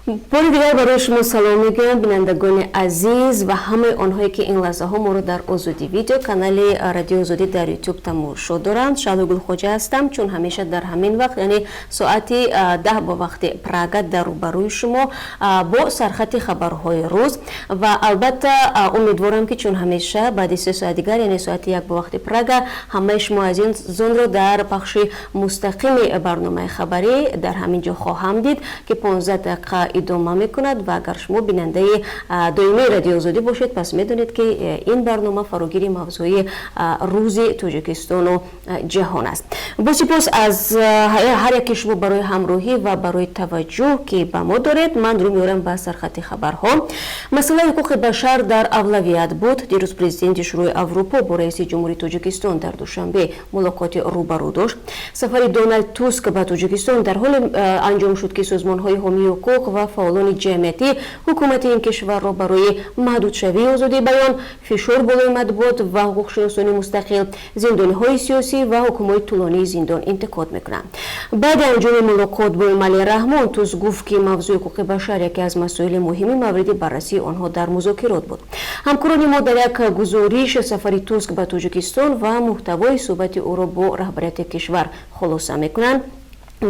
باری دیگر برای شما سلام میگویم بینندگان عزیز و همه آنهایی که این لحظه ها ما رو در آزادی ویدیو کانال رادیو آزادی در یوتیوب تماشا دارند. شادو گلخوجه هستم چون همیشه در همین وقت یعنی ساعت 10 با وقت پراگ در روبروی شما با سرخط خبرهای روز و البته امیدوارم که چون همیشه بعد 3 ساعت دیگر یعنی ساعت 1 با وقت پراگ همه شما از این زون رو در پخش مستقیم برنامه خبری در همین جا خواهم دید که 15 دقیقه ادامه میکند و اگر شما بیننده دائمی رادیو آزادی باشید پس میدونید که این برنامه فراگیری موضوعی روز تاجیکستان و جهان است. با سپاس از هر یک شما برای همراهی و برای توجه که به ما دارید. من رو میارم به سرخط خبرها. مسئله حقوق بشر در اولویت بود. دیروز پرزیدنت شورای اروپا با رئیس جمهوری تاجیکستان در دوشنبه ملاقات روبرو داشت. سفر دونالد توسک به تاجیکستان در حال انجام شد که سازمان‌های حامی حقوق و فعالان جمعیتی حکومت این کشور را برای محدود شوی آزادی بیان، فشار بالای مطبوعات و حقوق شناسان مستقل، زندانی‌های سیاسی و حکم‌های طولانی زندان انتقاد می‌کنند. بعد انجام ملاقات با ایمالی رحمان توسک گفت که موضوع حقوق بشر یکی از مسائل مهم مورد بررسی آنها در مذاکرات بود. همکاران ما در یک گزارش سفر توسک به تاجیکستان و محتوای صحبت او را با رهبریت کشور خلاصه می‌کنند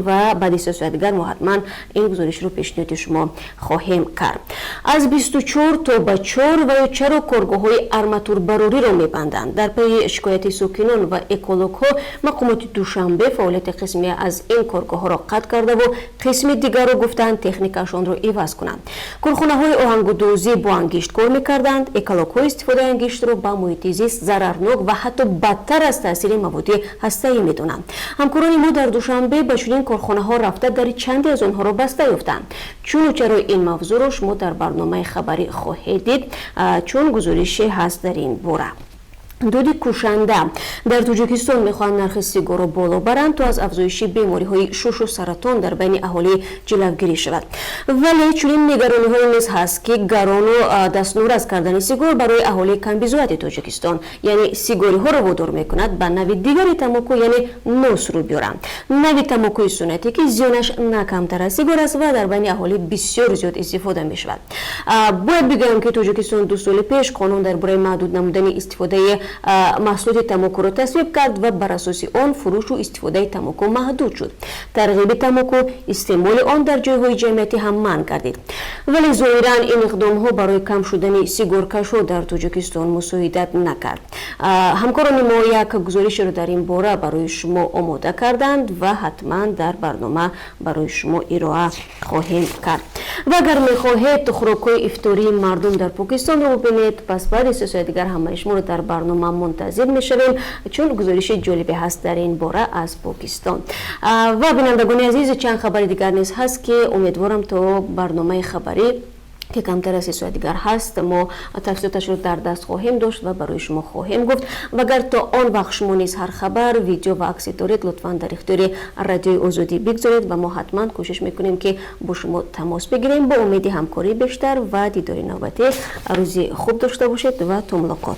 و بعد 3 ساعت دیگر ما حتما این گزارش رو پیشنهاد شما خواهیم کرد. از 24 تا به 4 و چرا کارگاه‌های آرماتور براری را می‌بندند. در پی شکایت ساکنان و اکولوگ‌ها مقامات دوشنبه فعالیت قسمی از این کارگاه‌ها را قطع کرده و قسم دیگر را گفتند تکنیکشان را عوض کنند. کارخانه‌های آهنگودوزی با انگشت کار می‌کردند. اکولوگ‌ها استفاده انگشت را به محیط زیست ضررناک و حتی بدتر از تاثیر مواد هسته‌ای می‌دانند. همکاران ما در دوشنبه به چنین کارخانه ها رفته در چندی از آنها را بسته یافتند. چون و چرا این موضوع را شما در برنامه خبری خواهید دید چون گزارشی هست در این باره. دود کشنده در تاجیکستان میخواهند نرخ سیگار را بالا برند تا از افزایش بیماری‌های شش و سرطان در بین اهالی جلوگیری شود. ولی چنین نگرانی‌هایی نیز هست که گران و دستنوراز کردن سیگار برای اهالی کمبیزوات تاجیکستان یعنی سیگاری‌ها را وادار میکند به نوع دیگری تماکو یعنی نوس رو بیارند. نوع تماکوی سنتی که زیانش نه کمتر از سیگار است و در بین اهالی بسیار زیاد استفاده میشود. باید بگویم که تاجیکستان 2 سال پیش قانون درباره محدود نمودن استفاده محصولات تماکو را تصویب کرد و بر اساس آن فروش و استفاده تماکو محدود شد. ترغیب تماکو استعمال آن در جایهای جمعیتی هم منع گردید. ولی ظاهراً این اقدام ها برای کم شدن سیگارکش‌ها در تاجیکستان مساعدت نکرد. همکاران ما یک گزارش را در این باره برای شما آماده کردند و حتما در برنامه برای شما ارائه خواهیم کرد. و اگر می‌خواهید خوراک‌های افطاری مردم در پاکستان را ببینید پس بعد 3 ساعت دیگر همه شما را در برنامه منتظر می‌شویم چون گزارش جالبی هست در این باره از پاکستان. و بینندگان عزیز چند خبر دیگر نیز هست که امیدوارم تا برنامه خبری که کمتر از 3 ساعت دیگر هست ما تفصیلاتش رو در دست خواهیم داشت و برای شما خواهیم گفت. و اگر تا آن وقت شما نیز هر خبر ویدیو و عکسی دارید لطفا در اختیار رادیو آزادی بگذارید و ما حتما کوشش میکنیم که با شما تماس بگیریم با امید همکاری بیشتر و دیدار نوبتی. روزی خوب داشته باشید و تا ملاقات.